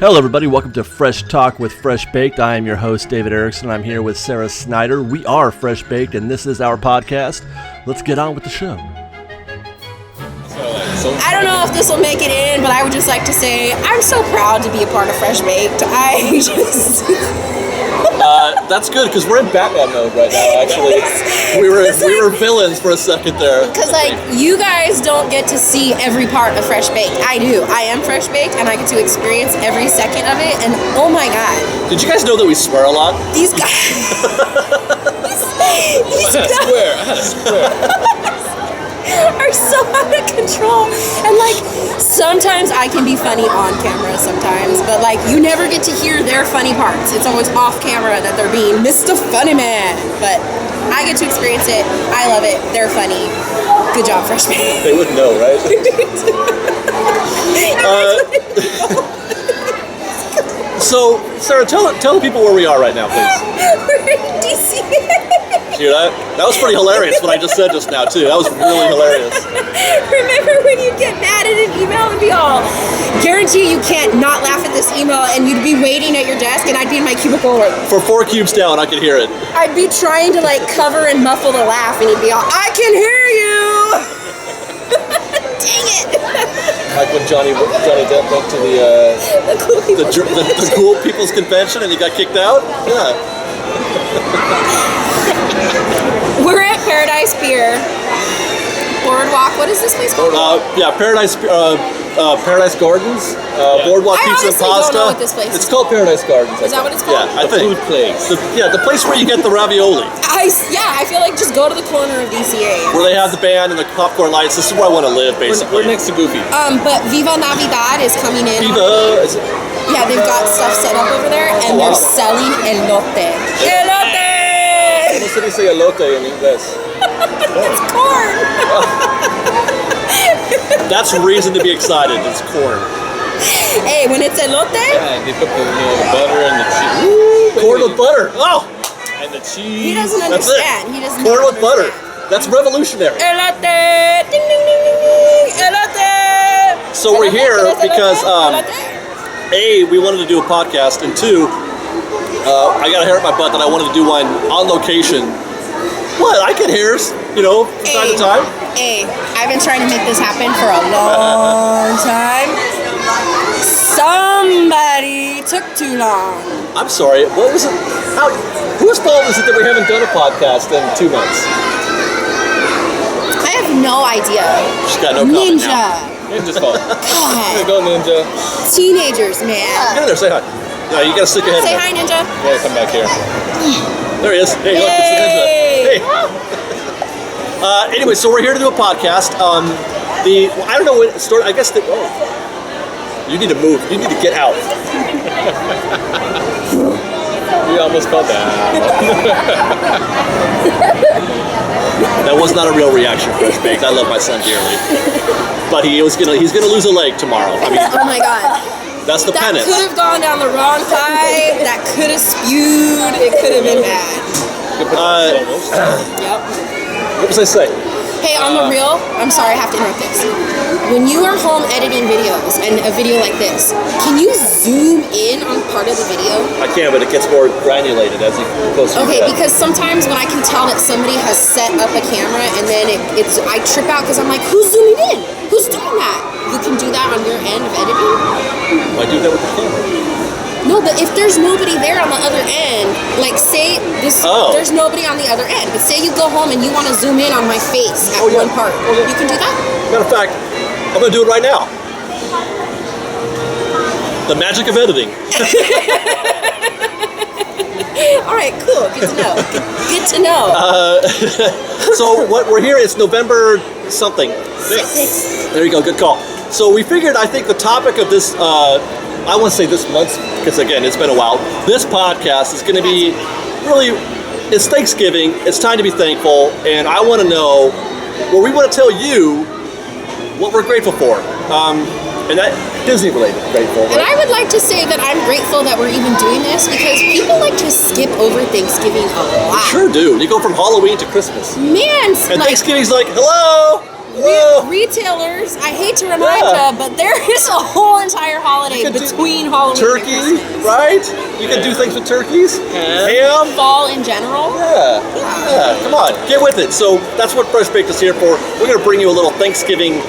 Hello everybody, welcome to Fresh Talk with Fresh Baked. I am your host, David Erickson. I'm here with Sara Snyder. We are Fresh Baked, and this is our podcast. Let's get on with the show. I don't know if this will make it in, but I would just like to say I'm so proud to be a part of Fresh Baked. That's good, because we're in Batman mode right now, actually. We were villains for a second there. Because, you guys don't get to see every part of Fresh Baked. I do. I am Fresh Baked, and I get to experience every second of it, and oh my god. Did you guys know that we swear a lot? These guys... these guys... I had to swear. are so out of control, and sometimes I can be funny on camera sometimes, but you never get to hear their funny parts. It's always off camera that they're being Mr. Funny Man, but I get to experience it. I love it. They're funny. Good job, Fresh Baked. They wouldn't know, right? So, Sara, tell the people where we are right now, please. We're in DC. Dude, that was pretty hilarious what I just said just now, too. That was really hilarious. Remember when you'd get mad at an email and be all, guarantee you can't not laugh at this email, and you'd be waiting at your desk, and I'd be in my cubicle. For 4 cubes down, I could hear it. I'd be trying to cover and muffle the laugh, and he'd be all, I can hear you! Dang it! Like when Johnny Depp went to the Cool People's Convention and he got kicked out? Yeah. We're at Paradise Pier. Boardwalk. What is this place called? Paradise Gardens. Boardwalk Pizza and Pasta. Don't know what this place is. It's called Paradise Gardens. Is that what it's called? Yeah, I think. Food place. The place where you get the ravioli. I feel like just go to the corner of DCA. Where they have the band and the popcorn lights. This is where I want to live, basically. We're next to Goofy. But Viva Navidad is coming in. Viva. Yeah, they've got stuff set up over there, and they're selling elote. Elote! ¿Cómo se dice elote en inglés? It's corn. That's reason to be excited. It's corn. Hey, when it's elote? Yeah, they put the butter and the cheese. Corn with butter. Oh! And the cheese. He doesn't understand. He doesn't corn with butter. That's revolutionary. Elote! Ding, ding, ding, ding, ding. Elote! So we're here because, A, we wanted to do a podcast, and 2, I got a hair at my butt that I wanted to do one on location. What? I get hairs, from time to time. Hey, I've been trying to make this happen for a long time. Somebody took too long. I'm sorry. What was it? Whose fault is it that we haven't done a podcast in 2 months? I have no idea. She's got no comment Ninja. now. Ninja's fault. God. Go, Ninja. Teenagers, man. Get in there, say hi. No, you gotta stick your head Say in hi, there. Ninja. Yeah, come back here. There he is. Hey, look, it's the Ninja. Hey. Anyway, so we're here to do a podcast. I don't know when it started. I guess you need to move. You need to get out. We almost called that. That was not a real reaction, Fresh Baked. I love my son dearly, but he's gonna lose a leg tomorrow. I mean, Oh my god. that's the penance. That could have gone down the wrong pipe. That could have spewed. It could have been bad. Yep. What was I saying? Hey, on the real, I'm sorry, I have to interrupt this. When you are home editing videos and a video like this, can you zoom in on part of the video? I can, but it gets more granulated as you get closer. Okay, because sometimes when I can tell that somebody has set up a camera and then I trip out because I'm like, who's zooming in? Who's doing that? You can do that on your end of editing? I do that with the camera. No, but if there's nobody there on the other end, say this, there's nobody on the other end, but say you go home and you want to zoom in on my face at one part, you can do that? Matter of fact, I'm going to do it right now. The magic of editing. All right, cool. Good to know. Good to know. So what we're here is November something. 6th. There you go. Good call. So we figured, I think the topic of this, I want to say this month, because again, it's been a while. This podcast is going to be it's Thanksgiving. It's time to be thankful. And I want to know, we want to tell you what we're grateful for. And that Disney related grateful. Right? And I would like to say that I'm grateful that we're even doing this because people like to skip over Thanksgiving a lot. They sure do. You go from Halloween to Christmas. Man, and Thanksgiving's like, hello. Whoa. Retailers, I hate to remind Yeah. you, but there is a whole entire holiday You could do between Halloween Turkey, and Christmas. right? You can do things with turkeys. Ham. Fall in general. Yeah, come on, get with it. So that's what Fresh Baked is here for. We're gonna bring you a little Thanksgiving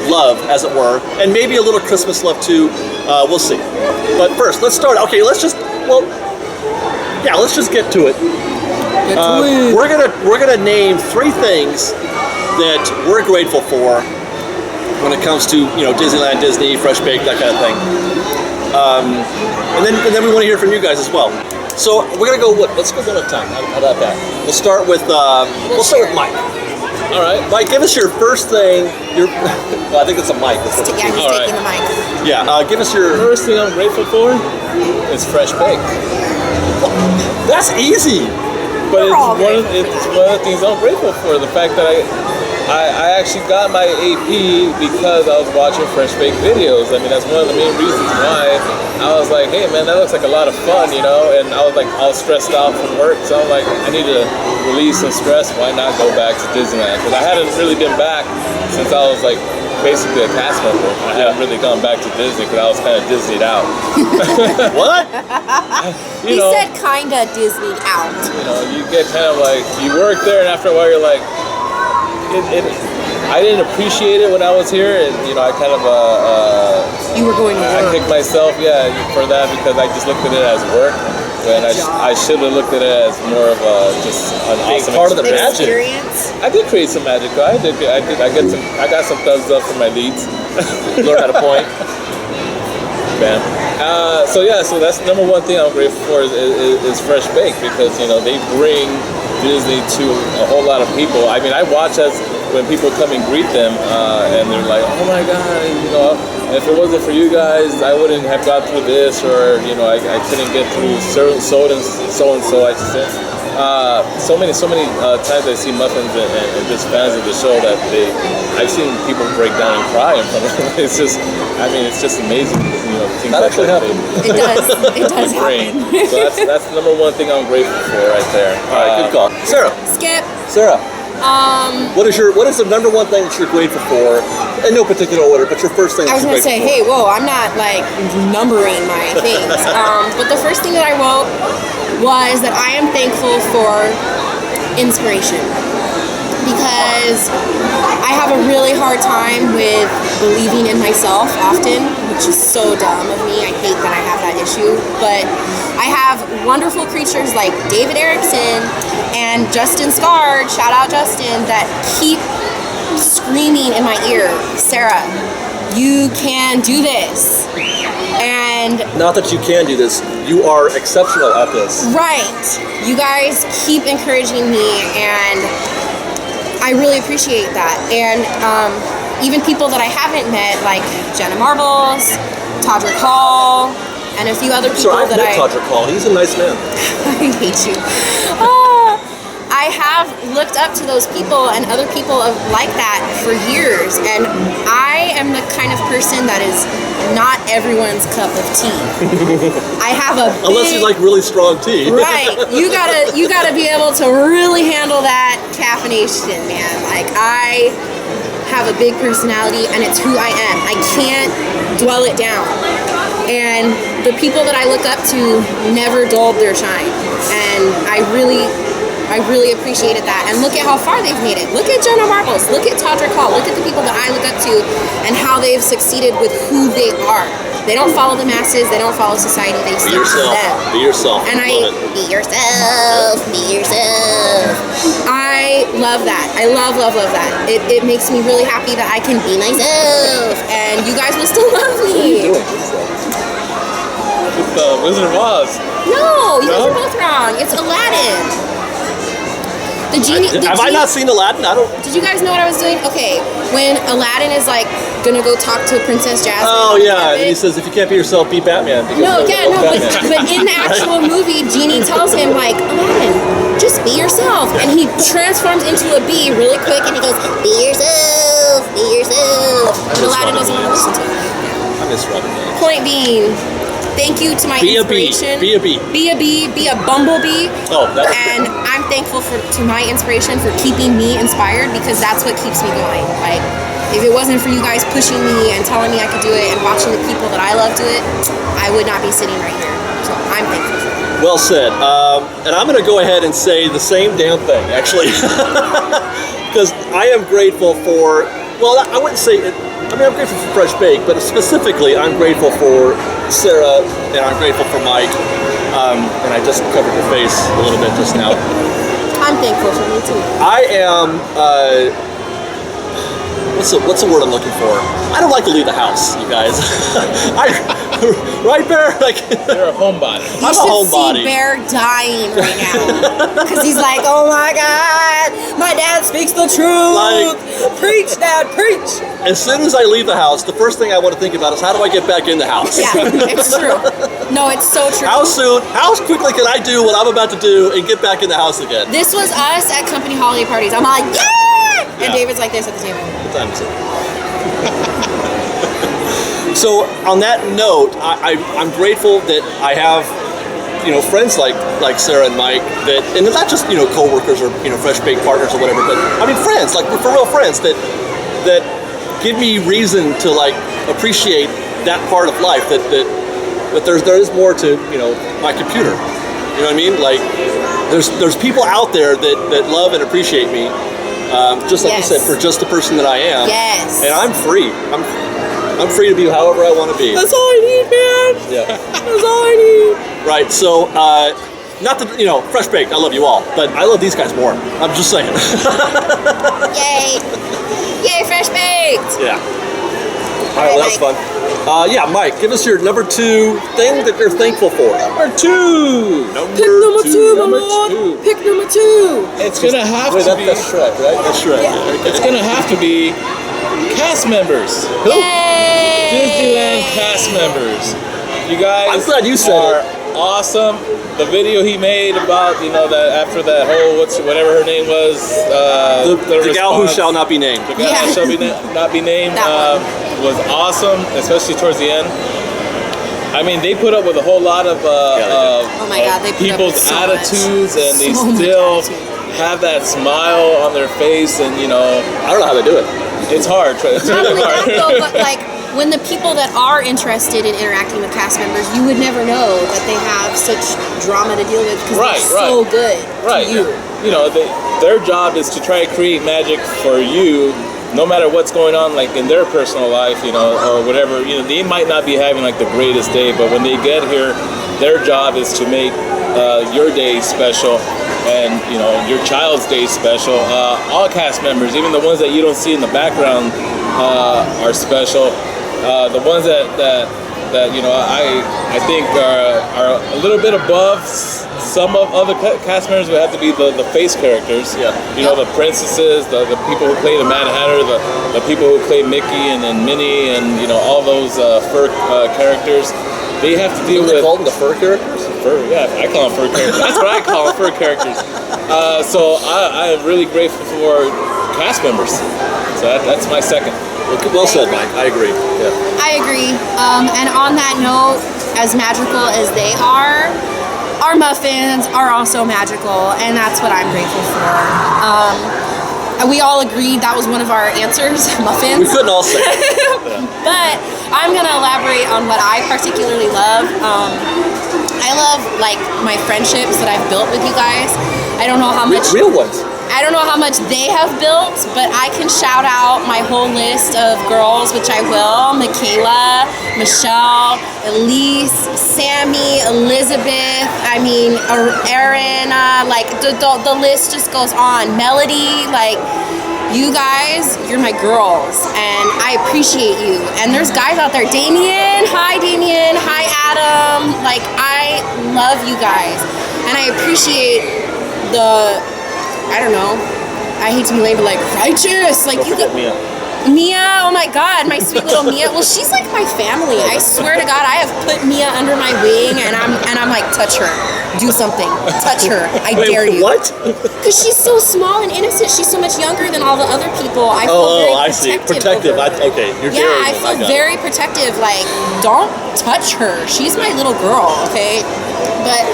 love, as it were, and maybe a little Christmas love too. We'll see. But first, let's start. Okay, let's just get to it. We're gonna name 3 things that we're grateful for when it comes to Disneyland, Disney, Fresh Baked, that kind of thing. And then we want to hear from you guys as well. So we're gonna go. Let's go one at a time. How about that? We'll start with Mike. All right, Mike, give us your first thing. Well, I think it's a mic. Yeah, he's taking the mic. Yeah, give us your First thing I'm grateful for is Fresh Baked. That's easy. But We're all it's one of the things I'm grateful for. The fact that I actually got my AP because I was watching Fresh Baked videos. I mean, that's one of the main reasons why I was like, hey man, that looks like a lot of fun, and I was like all stressed out from work, so I'm like, I need to release some stress. Why not go back to Disneyland? Because I hadn't really been back since I was like basically a cast member. I hadn't really gone back to Disney because I was kind of Disneyed out. What? He said kinda Disneyed out. You get kind of like, you work there and after a while you're like, I didn't appreciate it when I was here, and I kind of You were going to I work. kicked myself for that because I just looked at it as work when I should have looked at it as more of just an awesome part of the magic. Experience. I did create some magic. I got some thumbs up from my leads. Learn how to point. Man. So that's number one thing I'm grateful for is Fresh Baked because they bring Disney to a whole lot of people. I mean, I watch when people come and greet them, and they're like, "Oh my God, if it wasn't for you guys, I wouldn't have got through this, or I couldn't get through so and so." I should say. So many times I see muffins and just fans of the show that I've seen people break down and cry in front of them. It's just amazing. Things That actually happens. It does brain. happen. So that's the number one thing I'm grateful for right there. All right, good call, Sarah. Skip. Sarah, what is the number one thing that you're grateful for? In no particular order, but your first thing. I was that gonna you're say, grateful hey, whoa, I'm not like numbering my things. But the first thing that I wrote was that I am thankful for inspiration. Because I have a really hard time with believing in myself often, which is so dumb of me. I hate that I have that issue. But I have wonderful creatures like David Erickson and Justin Scard, shout out Justin, that keep screaming in my ear, Sarah, you can do this. And Not that you can do this, you are exceptional at this. right, you guys keep encouraging me, and I really appreciate that. And even people that I haven't met, like Jenna Marbles, Todrick Hall, and a few other people So I've that met Todrick Hall. He's a nice man. I hate you. I have looked up to those people and other people like that for years, and I am the kind of person that is not everyone's cup of tea. I have a Unless you like really strong tea. right. You gotta be able to really handle that caffeination, man. Like, I have a big personality, and it's who I am. I can't dwell it down. And the people that I look up to never dulled their shine, and I really appreciated that. And look at how far they've made it. Look at Jenna Marbles. Look at Todrick Hall. Look at the people that I look up to and how they've succeeded with who they are. They don't follow the masses. They don't follow society. They Be stick to yourself. them. Be yourself. And Love it. be yourself. Be yourself. I love that. I love that. It makes me really happy that I can be myself. And you guys will still love me. It's Wizard of Oz. No, you guys No? are both wrong. It's Aladdin. The genie. Have I not seen Aladdin? I don't. Did you guys know what I was doing? Okay, when Aladdin is like gonna go talk to Princess Jasmine. Oh yeah, and he says if you can't be yourself, be Batman. Because No, you're Batman. but in the actual movie, Genie tells him like, Aladdin, just be yourself, and he transforms into a bee really quick, and he goes, be yourself, be yourself. And Aladdin doesn't want to listen to him. I miss Robin Williams. Point being, Thank you to my Be a bee. inspiration. Be a bee. Be a bee. Be a bumblebee. Oh, that was And I'm thankful to my inspiration for keeping me inspired, because that's what keeps me going. Like, if it wasn't for you guys pushing me and telling me I could do it and watching the people that I love do it, I would not be sitting right here. So I'm thankful for that. well said. And I'm going to go ahead and say the same damn thing, actually. Because I am grateful for, well, I wouldn't say it. I mean, I'm grateful for Fresh Bake, but specifically, I'm grateful for Sara, and I'm grateful for Mike. And I just covered your face a little bit just now. I'm thankful for me too. I am, what's the word I'm looking for? I don't like to leave the house, you guys. Right, Bear? Like, You're a homebody. You I'm a should homebody. see Bear dying right now. Because he's like, oh my God, my dad speaks the truth. Like- Preach, Dad, preach. as soon as I leave the house, the first thing I want to think about is how do I get back in the house? Yeah, it's true. No, it's so true. How quickly can I do what I'm about to do and get back in the house again? This was us at company holiday parties. I'm like, yeah! And Yeah. David's like this at the table. What time is it? So on that note, I'm grateful that I have, friends like Sara and Mike that, and not just coworkers or Fresh Baked partners or whatever, but I mean friends, like for real friends that give me reason to like appreciate that part of life that there is more to my computer. You know what I mean? Like there's people out there that love and appreciate me, just like Yes. you said, for just the person that I am. Yes. And I'm free. I'm free to be however I want to be. That's all I need, man. Yeah. That's all I need. Right. So, not that Fresh Baked. I love you all, but I love these guys more. I'm just saying. Yay. Yay, Fresh Baked. Yeah. All right. Well, that was fun. Yeah, Mike, give us your number 2 thing that you're thankful for. Number 2. Pick number 2, my Number lord. 2. Pick number 2. It's gonna have Wait, to be. that's Shrek, right? That's Shrek. Yeah. It's gonna have to be cast members. Yay. Disneyland cast members. You guys I'm glad you said are it. awesome. The video he made about that after that whole whatever her name was, The gal who response, shall not be named. the gal Yeah. who shall not be named That was awesome, especially towards the end. I mean, they put up with a whole lot of Oh my God, they put up people's with so much. attitudes, and they So much still attitude. have that smile on their face, and I don't know how they do it. it's hard. It's Not really only that hard. though, but like when the people that are interested in interacting with cast members, you would never know that they have such drama to deal with because Right, they're so good Right. to you. Their job is to try to create magic for you, no matter what's going on, like in their personal life, or whatever. They might not be having like the greatest day, but when they get here, their job is to make your day special, and your child's day special. All cast members, even the ones that you don't see in the background, are special. The ones that I think are a little bit above some of other cast members would have to be the face characters. Yeah. The princesses, the people who play the Mad Hatter, the people who play Mickey and Minnie, and all those fur characters. They have to deal What do they with call them, the fur characters? fur. Yeah, I call them fur characters. That's what I call them, fur characters. So I am really grateful for cast members. So that's my second. Well said, Mike. I agree. Yeah. I agree. And on that note, as magical as they are, our muffins are also magical, and that's what I'm grateful for. We all agreed that was one of our answers, muffins. We couldn't all say it. But I'm gonna elaborate on what I particularly love. I love like my friendships that I've built with you guys. I don't know how much Real ones. I don't know how much they have built, but I can shout out my whole list of girls, which I will. Michaela, Michelle, Elise, Sammy, Elizabeth, Erin, like the list just goes on. Melody, like you guys, you're my girls, and I appreciate you. And there's guys out there, Damien, hi Adam, like I love you guys, and I appreciate I don't know, I hate to be lame, but like righteous, like Don't you forget got Mia. Mia, oh my God, my sweet little Mia. Well, she's like my family. I swear to God, I have put Mia under my wing, and I'm like, touch her. do something. Touch her. I Wait, dare you. What? Because she's so small and innocent. She's so much younger than all the other people. I feel Oh, I very see. protective. Protective. over her. Okay, you're Yeah, daring I them. feel got it. very protective. Like, don't touch her. She's my little girl, okay? But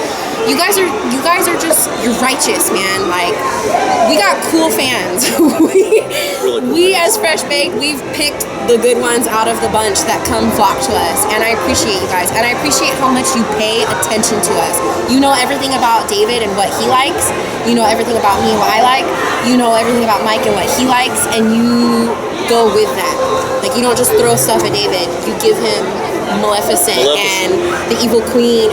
you guys are just, you're righteous, man. Like, we got cool fans. Really cool we as Fresh Baked, we've picked the good ones out of the bunch that come flock to us, and I appreciate you guys, and I appreciate how much you pay attention to us. You know everything about David and what he likes. You know everything about me and what I like. You know everything about Mike and what he likes, and you go with that. Like, you don't just throw stuff at David. You give him Maleficent. And the Evil Queen.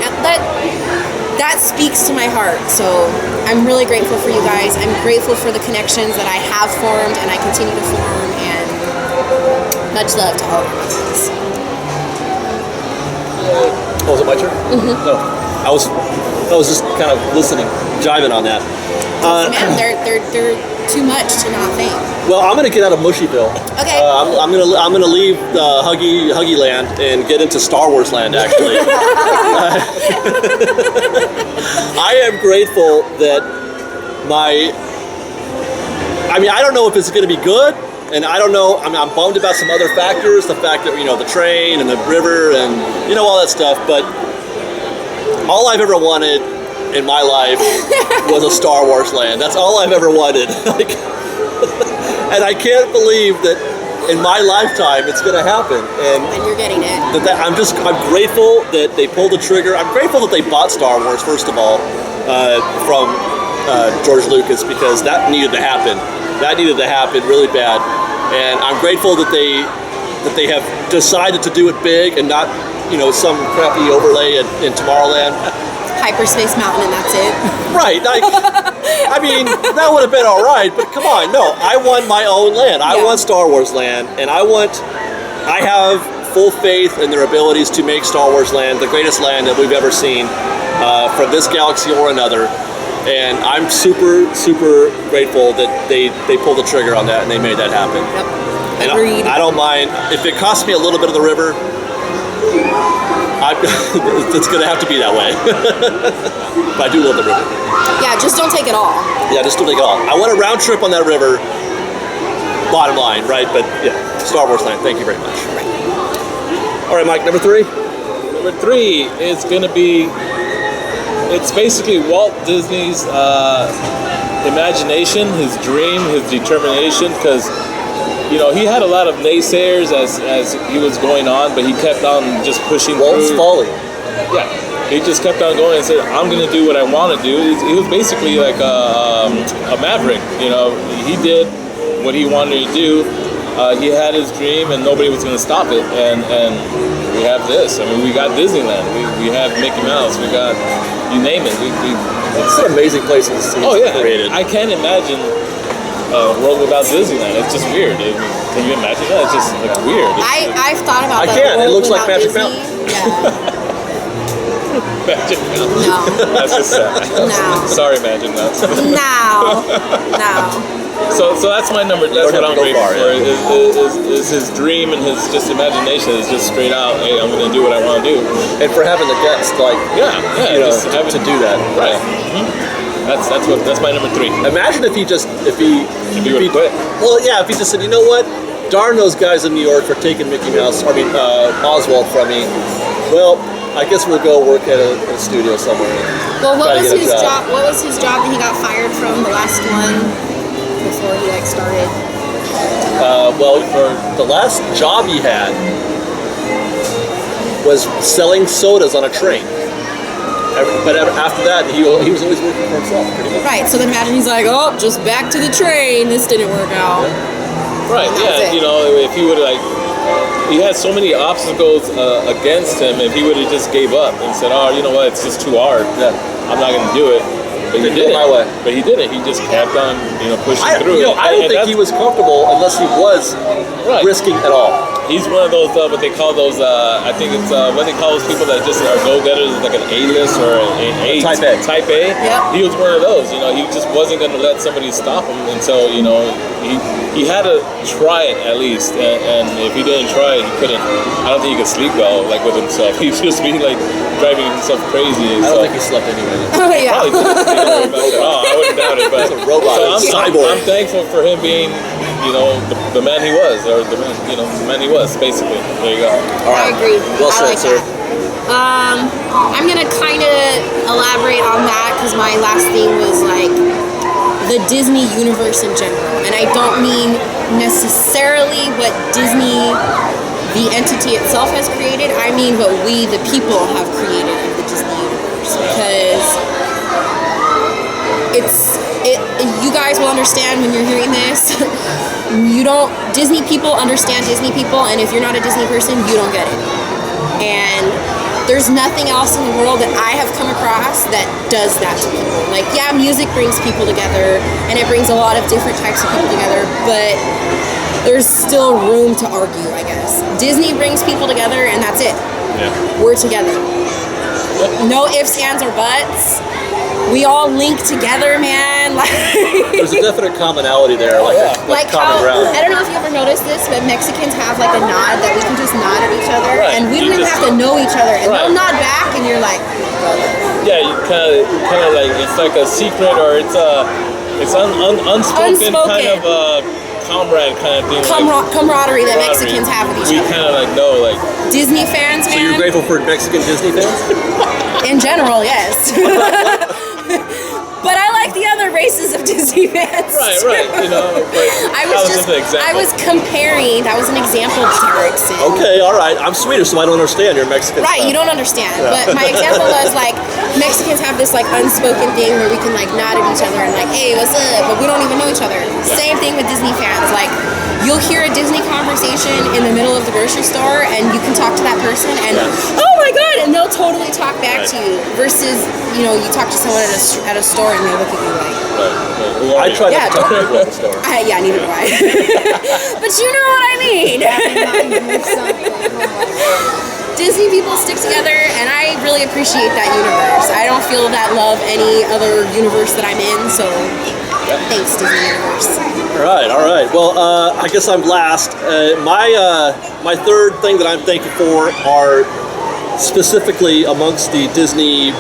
That speaks to my heart. So I'm really grateful for you guys. I'm grateful for the connections that I have formed and I continue to form, and much love to all of you. Oh, was it my turn? Mm-hmm. No, I was just kind of listening, jiving on that. Man, they're too much to not thank. Well, I'm gonna get out of Mushyville. Okay. I'm gonna leave Huggy Land and get into Star Wars Land. Actually, I am grateful that I don't know if it's gonna be good, and I don't know. I'm bummed about some other factors. The fact that the train and the river and all that stuff. But all I've ever wanted in my life was a Star Wars Land. That's all I've ever wanted. And I can't believe that in my lifetime it's going to happen. And you're getting it. I'm grateful that they pulled the trigger. I'm grateful that they bought Star Wars, first of all, from George Lucas, because that needed to happen. That needed to happen really bad. And I'm grateful that they have decided to do it big and not some crappy overlay in Tomorrowland. Hyperspace Mountain, and that's it. Right. I mean, that would have been all right, but come on. No, I want my own land. I want Star Wars Land, and I have full faith in their abilities to make Star Wars Land the greatest land that we've ever seen from this galaxy or another. And I'm super, super grateful that they pulled the trigger on that and they made that happen. Yep. Agreed. I don't mind. If it costs me a little bit of the river, it's going to have to be that way. But I do love the river. Yeah, just don't take it all. Yeah, just don't take it all. I want a round trip on that river, bottom line, right? But yeah, Star Wars Land, thank you very much. All right, Mike, number 3? Number 3 is going to be, it's basically Walt Disney's imagination, his dream, his determination, because he had a lot of naysayers as he was going on, but he kept on just pushing Walt's through. folly. Yeah, he just kept on going and said, "I'm going to do what I want to do." He was basically like a maverick. He did what he wanted to do. He had his dream, and nobody was going to stop it. And we have this. I mean, we got Disneyland. We have Mickey Mouse. We got, you name it. It's an amazing place to see. Oh yeah, created. I can't imagine a world without Disneyland. It's just weird. Can you imagine that? It's just like weird. I've thought about that. I can. It world looks like without Magic Disney. Mountain. Yeah. Magic Mountain. No. That's just sad. No. Sorry, Magic Mountain. No. So that's my number. That's what I'm grateful for. Yeah. Is his dream and his just imagination is just straight out. Hey, I'm going to do what I want to do. And for having the guts, just having to do that, right. Mm-hmm. That's my number 3. Imagine if he would have quit. Well, yeah, if he just said, you know what, darn those guys in New York for taking Oswald from me. Well, I guess we'll go work at a studio somewhere. Well, what was his job? What was his job that he got fired from, the last one, before he started? Well, for the last job he had was selling sodas on a train. But after that, he was always working for himself, pretty much. Right. So then imagine he's like, oh, just back to the train. This didn't work out. Right. Yeah. If he would have he had so many obstacles against him. If he would have just gave up and said, "Oh, you know what? It's just too hard. I'm not going to do it." But he didn't. My way. But he didn't. He just kept on, pushing through. I don't think he was comfortable unless he was risking it all. he's one of those what they call those. I think it's what they call those people that just are go-getters, like an A-list or a Type A. Type A. Yep. He was one of those. You know, he just wasn't going to let somebody stop him until he had to try it at least. And if he didn't try it, he couldn't. I don't think he could sleep well, like with himself. He's just being like driving himself crazy. I don't think he slept anyway. Oh yeah. Probably didn't. I wouldn't doubt it. But He's a robot, so cyborg. I'm thankful for him being, the man he was, or the man he was, basically. There you go. All right. I agree. Well I said, like sir. that. I'm gonna kind of elaborate on that because my last thing was like the Disney universe in general, and I don't mean necessarily what Disney, the entity itself, has created. I mean what we, the people, have created of the Disney universe, because you guys will understand when you're hearing this. Disney people understand Disney people, and if you're not a Disney person, you don't get it. And there's nothing else in the world that I have come across that does that to people. Like, yeah, music brings people together, and it brings a lot of different types of people together, but there's still room to argue, I guess. Disney brings people together, and that's it. Yeah. We're together. No ifs, ands, or buts. We all link together, man. There's a definite commonality there, like common how, ground. I don't know if you ever noticed this, but Mexicans have like a nod that we can just nod at each other, Right. and we don't You even just- have to know each other, and Right. they'll nod back, and you're like, Yeah, you kind of like, it's like a secret, or it's unspoken kind of comrade kind of thing. camaraderie that Mexicans have with each We other. kind of like know, like, Disney fans, So man. you're grateful for Mexican Disney fans? In general, yes. But I like the other races of Disney fans. right, but I that was just an example. I was comparing. That was an example of Derrickson. Okay, all right. I'm Swedish, so I don't understand. You're Mexican. Right, you don't understand. But my example was like Mexicans have this like unspoken thing where we can like nod at each other and like, hey, what's up? But we don't even know each other. Same thing with Disney fans. Like, you'll hear a Disney conversation in the middle of the grocery store, and you can talk to that person, and oh my god, and they'll totally talk back to you. Versus, you talk to someone at a store and they look at you like. I try Yeah, not to talk to people at the store. Yeah, neither do I. But you know what I mean. Disney people stick together, and I really appreciate that universe. I don't feel that love any other universe that I'm in, so thanks, Disney universe. All right. Well, I guess I'm last. My third thing that I'm thankful for are specifically amongst the Disney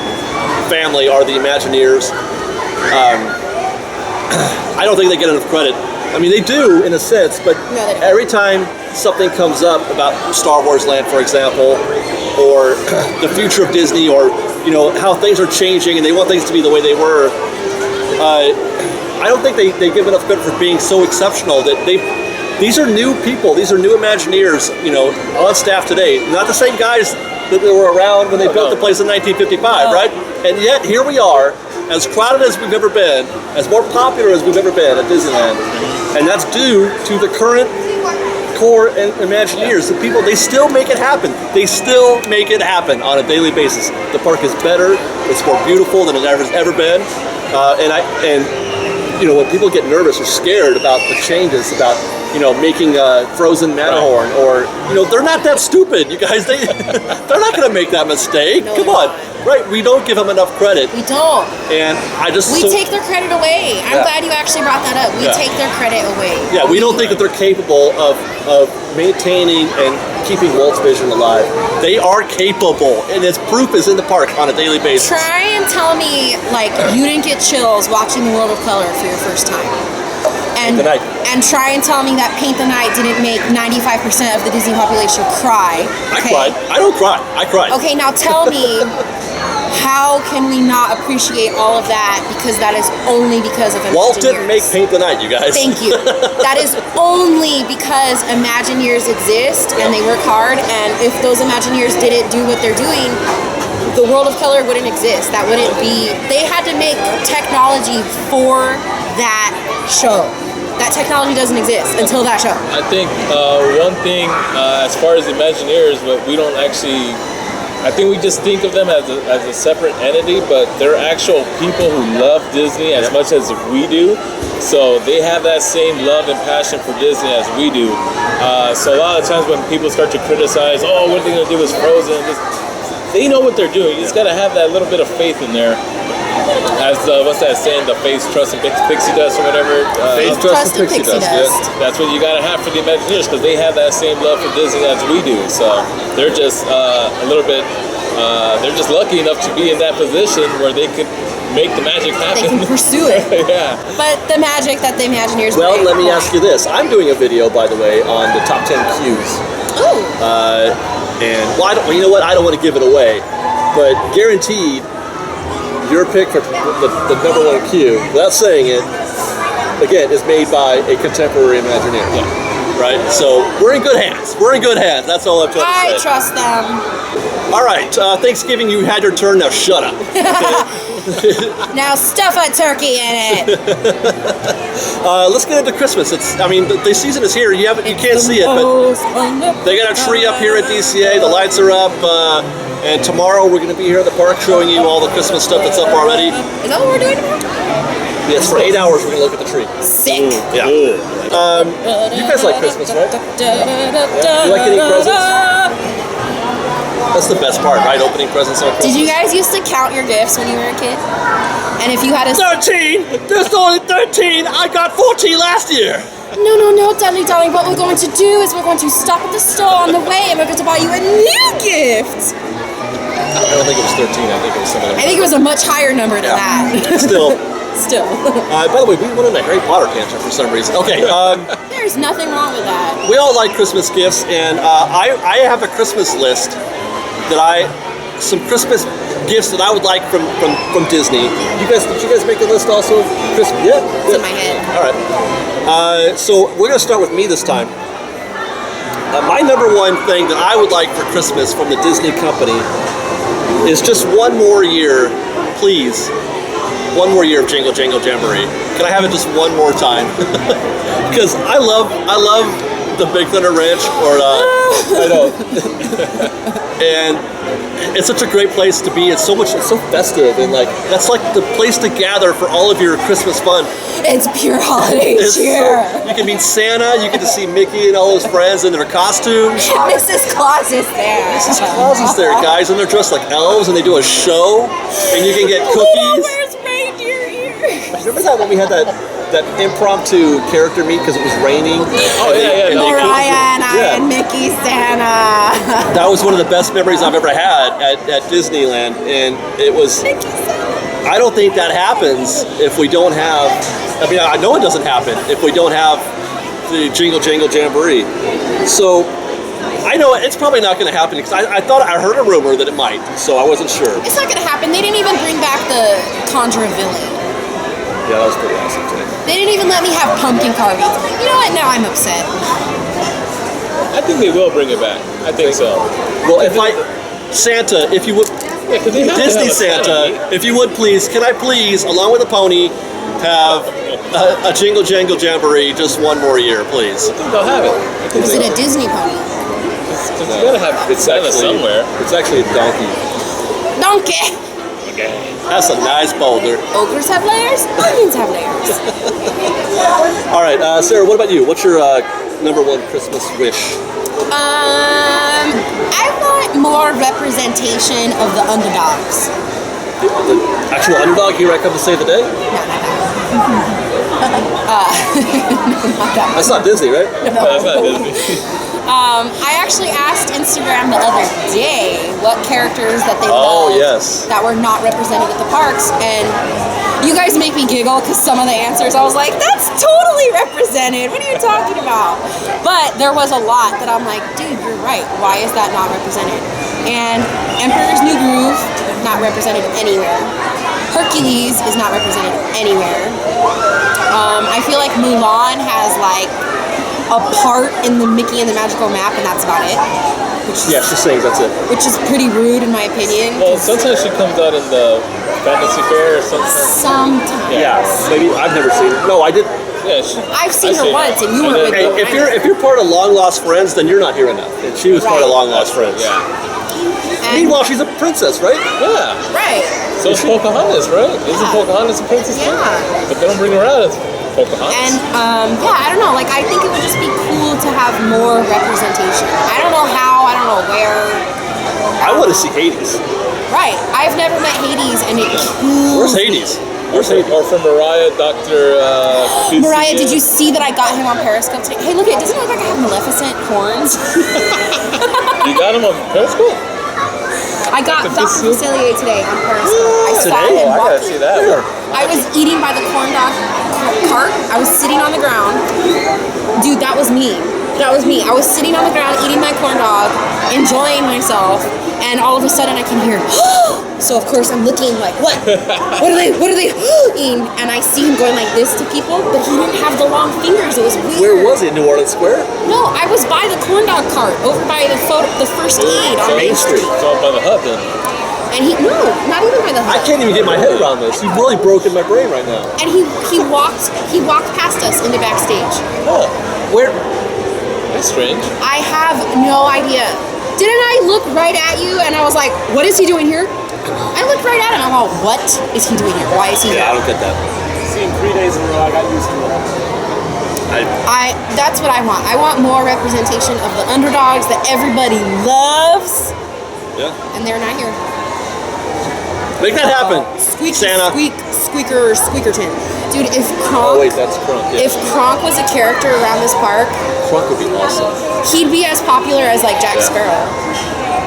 family are the Imagineers. I don't think they get enough credit. I mean, they do in a sense, but No, they don't. every time something comes up about Star Wars Land, for example, or the future of Disney, or how things are changing and they want things to be the way they were, I don't think they give enough credit for being so exceptional that these are new people, these are new Imagineers, on staff today. Not the same guys that were around when they built the place in 1955, right? And yet here we are, as crowded as we've ever been, as more popular as we've ever been at Disneyland, and that's due to the current core Imagineers. The people, they still make it happen. They still make it happen on a daily basis. The park is better, it's more beautiful than it ever been, and when people get nervous or scared about the changes, about making a frozen Matterhorn, or they're not that stupid, you guys. They're not going to make that mistake. No, Come they're on, not. right? We don't give them enough credit, We don't. and We take their credit away. I'm Yeah. glad you actually brought that up. We Yeah. take their credit away. Yeah, we don't think that they're capable of maintaining and keeping Walt's vision alive. They are capable, and its proof is in the park on a daily basis. Try and tell me, like, you didn't get chills watching The World of Color for your first time. the Night. And try and tell me that Paint the Night didn't make 95% of the Disney population cry. I cried. I don't cry. I cried. Okay, now tell me, how can we not appreciate all of that, because that is only because of Imagineers? Walt didn't make Paint the Night, you guys. Thank you. That is only because Imagineers exist and they work hard, and if those Imagineers didn't do what they're doing, the World of Color wouldn't exist. That wouldn't be... They had to make technology for that show. That technology doesn't exist until that show. I think one thing, as far as Imagineers, but we don't actually I think we just think of them as a separate entity, but they're actual people who love Disney as much as we do. So they have that same love and passion for Disney as we do. So a lot of times when people start to criticize, oh, what are they going to do with Frozen? They know what they're doing. You just got to have that little bit of faith in there. As what's that saying? The face, trust, and pixie dust, or whatever. Face, trust, and pixie dust. Yeah, that's what you gotta have for the Imagineers, because they have that same love for Disney as we do. So they're just a little bit. They're just lucky enough to be in that position where they could make the magic happen. They can pursue it. Yeah. But the magic that the Imagineers. Well, let me ask you this. I'm doing a video, by the way, on the top 10 cues. Ooh. And well, you know what? I don't want to give it away, but guaranteed. Your pick for the number one cue, without saying it, again, is made by a contemporary Imagineer. Yeah. Right? So we're in good hands. We're in good hands. That's all I'm trying to say. I trust them. All right. Thanksgiving, you had your turn. Now shut up. Now stuff a turkey in it. Let's get into Christmas. The season is here. You can't see it, but they got a tree up here at DCA. The lights are up. And tomorrow we're going to be here at the park showing you all the Christmas stuff that's up already. Is that what we're doing tomorrow? Yes, for 8 hours we're going to look at the tree. Sick. Yeah. You guys like Christmas, right? Yeah. You like getting presents? That's the best part, right? Opening presents on Christmas. Did you guys used to count your gifts when you were a kid? And if you had a 13! There's only 13! I got 14 last year! No, darling. What we're going to do is we're going to stop at the store on the way and we're going to buy you a new gift. I don't think it was 13. I think it was something. I think it was a much higher number than that. Still. By the way, we went on a Harry Potter tangent for some reason. Okay. There's nothing wrong with that. We all like Christmas gifts, and I have a Christmas list some Christmas gifts that I would like from Disney. Did you guys make a list also? Christmas? Yeah. It's in my head. All right. So we're gonna start with me this time. My number one thing that I would like for Christmas from the Disney company is just one more year, please. One more year of Jingle Jangle Jamboree. Can I have it just one more time? Because I love the Big Thunder Ranch, I know. And it's such a great place to be. It's so festive, and that's like the place to gather for all of your Christmas fun. It's pure holiday cheer. You can meet Santa. You get to see Mickey and all his friends in their costumes. Mrs. Claus is there. Mrs. Claus is there, guys, and they're dressed like elves, and they do a show, and you can get cookies. Where's reindeer ears? Remember that when we had that impromptu character meet because it was raining? Oh yeah. Mariah and I and Mickey Santa. That was one of the best memories I've ever had at Disneyland, and it was. I don't think that happens if we don't have. I know it doesn't happen if we don't have the Jingle Jangle Jamboree. So I know it's probably not going to happen because I heard a rumor that it might, so I wasn't sure. It's not going to happen. They didn't even bring back the Conjure villain. Yeah, that was pretty awesome too. They didn't even let me have pumpkin carvings. You know what? Now I'm upset. I think they will bring it back. I think so. Well, Santa, if you would, Disney Santa, if you would please, can I please, along with a pony, have a Jingle Jangle Jamboree just one more year, please? I think they'll have it. Is it a Disney pony? You gotta have Santa somewhere. It's actually a donkey. Donkey! That's a nice boulder. Ogres have layers, onions have layers. All right, Sarah, what about you? What's your number one Christmas wish? I want more representation of the underdogs. The actual underdog, here I come to save the day? No, not that. That's not Disney, right? No, that's not Disney. I actually asked Instagram the other day what characters that they loved that were not represented at the parks, and you guys make me giggle because some of the answers I was like, that's totally represented. What are you talking about? But there was a lot that I'm like, dude, you're right. Why is that not represented? And Emperor's New Groove, not represented anywhere. Hercules is not represented anywhere. I feel like Mulan has a part in the Mickey and the Magical Map, and that's about it. Yeah, she sings, that's it. Which is pretty rude in my opinion. Well, sometimes she comes out in the Fantasy Fair or something. Sometimes. Yeah, maybe I've never seen her. No, I did. Yeah, I've seen her once, and you were with me. If you're part of Long Lost Friends, then you're not here enough. And she was part of Long Lost Friends. Yeah. Meanwhile, she's a princess, right? Yeah. Right. So is Pocahontas, right? Isn't Pocahontas a princess too? Yeah. But they don't bring her out as Pocahontas. And I don't know. Like, I think it would just be cool to have more representation. I don't know how. I don't know where. I want to see Hades. Right. I've never met Hades, and it kills. Where's Hades? Where's Hades? Or from Mariah, Dr. Mariah, did you see that I got him on Periscope today? Hey, look, doesn't it look like I have Maleficent horns? You got him on Periscope? I got Dr. Facilier? Facilier today on Periscope. I saw Today? him I gotta walking. see that. I was eating by the corn dog cart. I was sitting on the ground. Dude, that was me. That was me. I was sitting on the ground eating my corn dog, enjoying myself, and all of a sudden I can hear, so of course I'm looking like, what? What are they eating? And I see him going like this to people, but he didn't have the long fingers. It was weird. Where was he? New Orleans Square? No, I was by the corn dog cart over by the first aid on Main Street. It's all by the hut then. And not even by the I hut. can't even get my head around this. You've really broken my brain right now. And he walked past us into backstage. Oh, Where? that's strange. I have no idea. Didn't I look right at you and I was like, what is he doing here? I looked right at him. I'm all, what is he doing here? Why is he Yeah, I here? don't get that. Seen 3 days in a row, I got used to it. That's what I want. I want more representation of the underdogs that everybody loves, Yeah. and they're not here. Make that happen. Santa. Squeakerton. Dude, if Oh Kronk, wait, that's Crunk. Yeah. if Kronk was a character around this park, Crunk would be awesome. he'd be as popular as like Jack Yeah. Sparrow.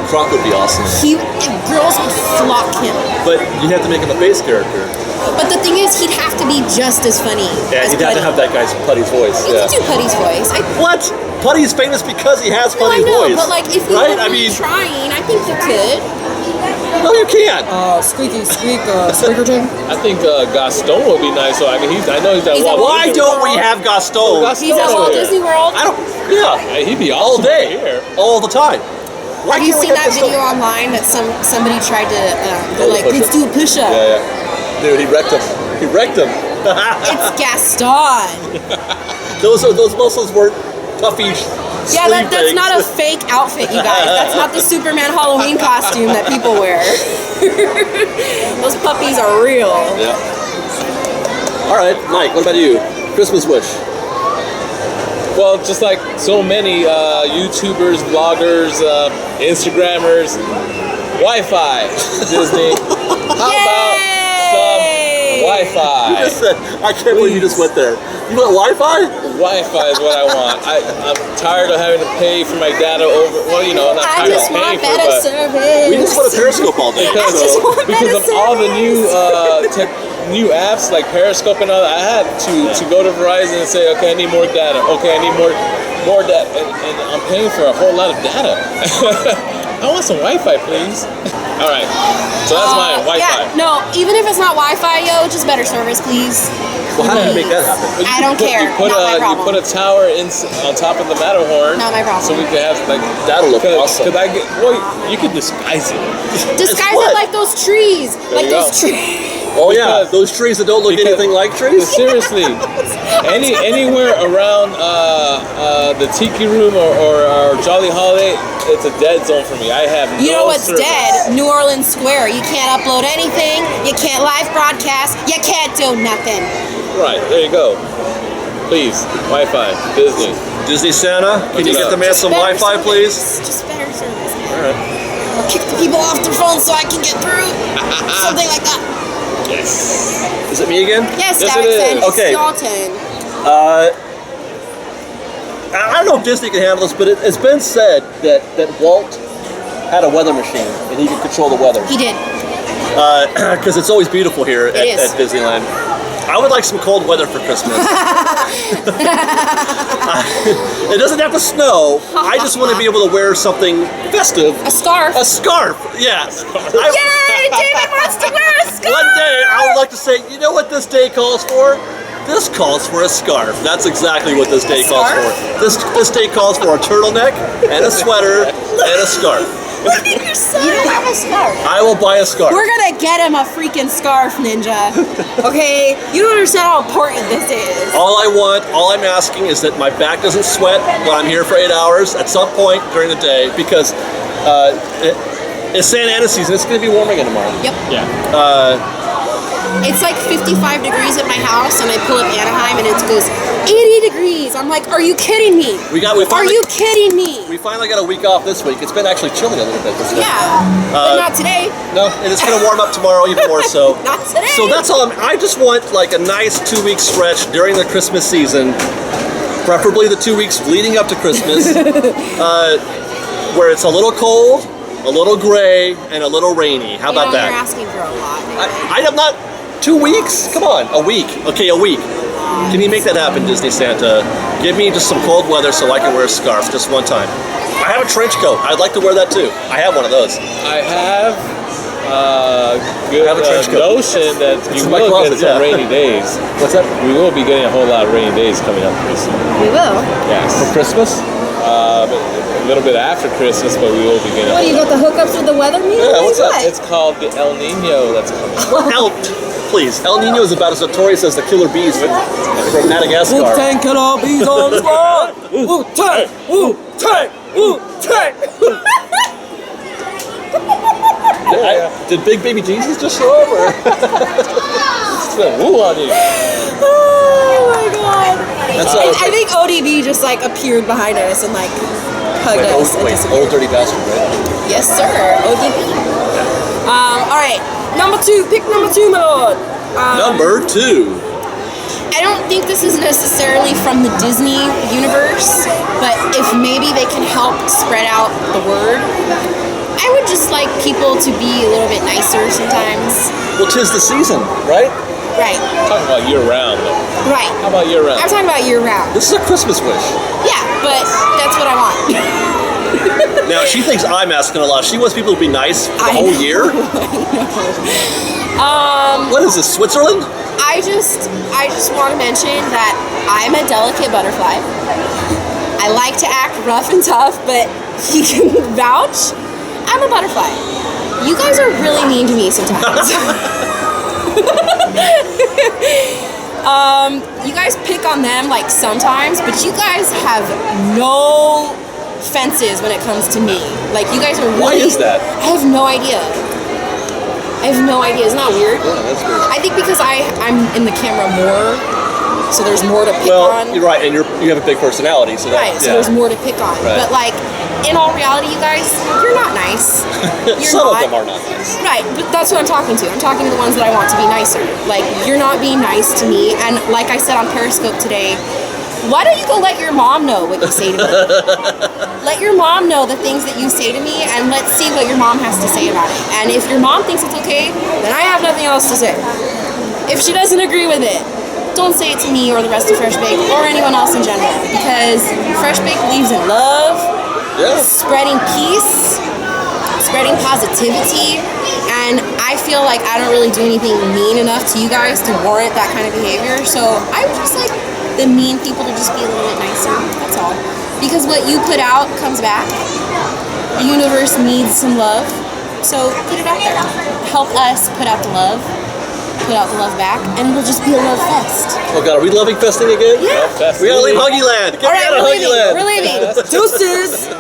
Crunk would be awesome. Girls would flock him. But you have to make him a base character. But the thing is, he'd have to be just as funny. Yeah, as you'd have to Putty. have that guy's Putty's voice. You Yeah. could do Putty's voice. What? Putty's famous because he has No, I Putty's know, voice. but like if you right? were I really mean, trying, I think you could. no, you can't. Squeakerton. I think Gaston would be nice. So I mean, I know he's at He's Walt at Why Disney don't World. we have Gaston? Gaston He's at over Walt here. Disney World. I don't. Yeah, Hey, he'd be all awesome day, here. all the time. Why Have you can't we seen have that Gaston? video online that somebody tried to? They're the like, push-up. let's do a push-up. Yeah, yeah. Dude, he wrecked him. He wrecked him. It's Gaston. those muscles weren't puffy. Yeah, that's not a fake outfit, you guys. That's not the Superman Halloween costume that people wear. Those puppies are real. Yeah. All right, Mike. What about you? Christmas wish. Well, just like so many YouTubers, vloggers, Instagrammers, Wi-Fi, Disney. How about some Wi-Fi? I can't believe you just went there. You want Wi-Fi? Wi-Fi is what I want. I'm tired of having to pay for my data over. Well, you know, I'm not I tired just of paying want for it, better but service. We just want a Periscope all day. I just want because better of all the service. new apps like Periscope and all that, I had to go to Verizon and say, okay, I need more data. Okay, I need more data, and I'm paying for a whole lot of data. I want some Wi-Fi, please. All right, so that's mine, Wi-Fi. Yeah, no, even if it's not Wi-Fi, yo, just better service, please. Well, how do you make that happen? But you I can don't care. You put, Not my you problem. put a tower on top of the Matterhorn. Not my problem. So we can have like That'll look awesome. Could I get? Well, you could disguise it. Disguise what? it like those trees. There Like you those go. trees. Oh yeah, Because- those trees that don't look because- anything like trees. Seriously, anywhere around the Tiki Room or Jolly Holiday, it's a dead zone for me. I have You no know what's service. dead? New Orleans Square. You can't upload anything. You can't live broadcast. You can't do nothing. Right, there you go. Please, Wi-Fi, Disney. Disney Santa, can you get the man some Better Wi-Fi, service. please? Just better service. All right. Or kick the people off their phones so I can get through. Something like that. Yes. Is it me again? Yes, Yes, it Davidson. is. It's Okay. your turn. I don't know if Disney can handle this, but it's been said that Walt had a weather machine and he could control the weather. He did. Because it's always beautiful here at is. Disneyland. I would like some cold weather for Christmas. It doesn't have to snow. I just want to be able to wear something festive. A scarf. A scarf, yeah. Yay! David wants to wear a scarf. One day I would like to say, you know what this day calls for? This calls for a scarf. That's exactly what this day calls scarf? for. This day calls for a turtleneck and a sweater and a scarf. Look at your son. You don't have a scarf. I will buy a scarf. We're gonna get him a freaking scarf, Ninja. Okay? You don't understand how important this is. All I'm asking is that my back doesn't sweat when I'm here for 8 hours at some point during the day because It's Santa Ana season. It's going to be warm again tomorrow. Yep. Yeah. It's like 55 degrees at my house, and I pull up Anaheim, and it goes 80 degrees. I'm like, are you kidding me? Are you kidding me? We finally got a week off this week. It's been actually chilly a little bit this week. Yeah, but not today. No, and it's going to warm up tomorrow even more so. Not today. So that's all. I just want like a nice 2-week stretch during the Christmas season, preferably the 2 weeks leading up to Christmas, where it's a little cold, a little gray, and a little rainy. How about that? You're asking for a lot. I am not. 2 weeks? Come on, a week. Okay, a week. Can you make that happen, Disney Santa? Give me just some cold weather so I can wear a scarf just one time. I have a trench coat. I'd like to wear that too. I have one of those. I have good I have a trench coat. notion that you in my will closet, get some yeah. rainy days. What's that? We will be getting a whole lot of rainy days coming up pretty soon. We will. Yes. For Christmas? A little bit after Christmas, but we will be getting. What, you got the hookups with the weather man? Yeah, what's that? It's called the El Nino that's coming. Well, please. El Nino is about as notorious as the killer bees from Madagascar. Wu-Tang Killer Bees on the squad! Wu-Tang! Wu-Tang! Wu-Tang! Did Big Baby Jesus just show up? Or? It's a woo on you. Oh my god. That's I think ODB just like appeared behind us and like hugged us. and disappeared. Old dirty bastard, right? Yes, sir. ODB. All right. Number 2. Pick number 2, my lord. Number 2. I don't think this is necessarily from the Disney universe, but if maybe they can help spread out the word, I would just like people to be a little bit nicer sometimes. Well, 'tis the season, right? Right. Talking about year round, though. Right. How about year round? I'm talking about year round. This is a Christmas wish. Yeah, but that's what I want. Now, she thinks I'm asking a lot. She wants people to be nice the I whole know. year? What is this, Switzerland? I just want to mention that I'm a delicate butterfly. I like to act rough and tough, but he can vouch. I'm a butterfly. You guys are really mean to me sometimes. You guys pick on them like sometimes, but you guys have no fences when it comes to me. Like you guys are really. Why is that? I have no idea. Isn't that weird? Yeah, that's weird. I think because I'm in the camera more, so there's more to pick on. You're right, and you have a big personality, so Right, so there's more to pick on. Right. But like, in all reality, you guys, you're not nice. You're Some not. of them are not nice. Right, but that's what I'm talking to. I'm talking to the ones that I want to be nicer. Like, you're not being nice to me, and like I said on Periscope today, why don't you go let your mom know what you say to me? Let your mom know the things that you say to me, and let's see what your mom has to say about it. And if your mom thinks it's okay, then I have nothing else to say. If she doesn't agree with it, don't say it to me or the rest of Fresh Baked or anyone else in general, because Fresh Baked believes in love, spreading peace, spreading positivity, and I feel like I don't really do anything mean enough to you guys to warrant that kind of behavior. So I would just like the mean people to just be a little bit nicer. That's all. Because what you put out comes back. The universe needs some love. So put it out there. Help us put out the love. Put out the love back. And we'll just be a love fest. Oh God, are we loving festing again? Yeah. We gotta leave Huggy Land. Get All me right, out of we're Huggy leaving. Land. We're leaving. Deuces!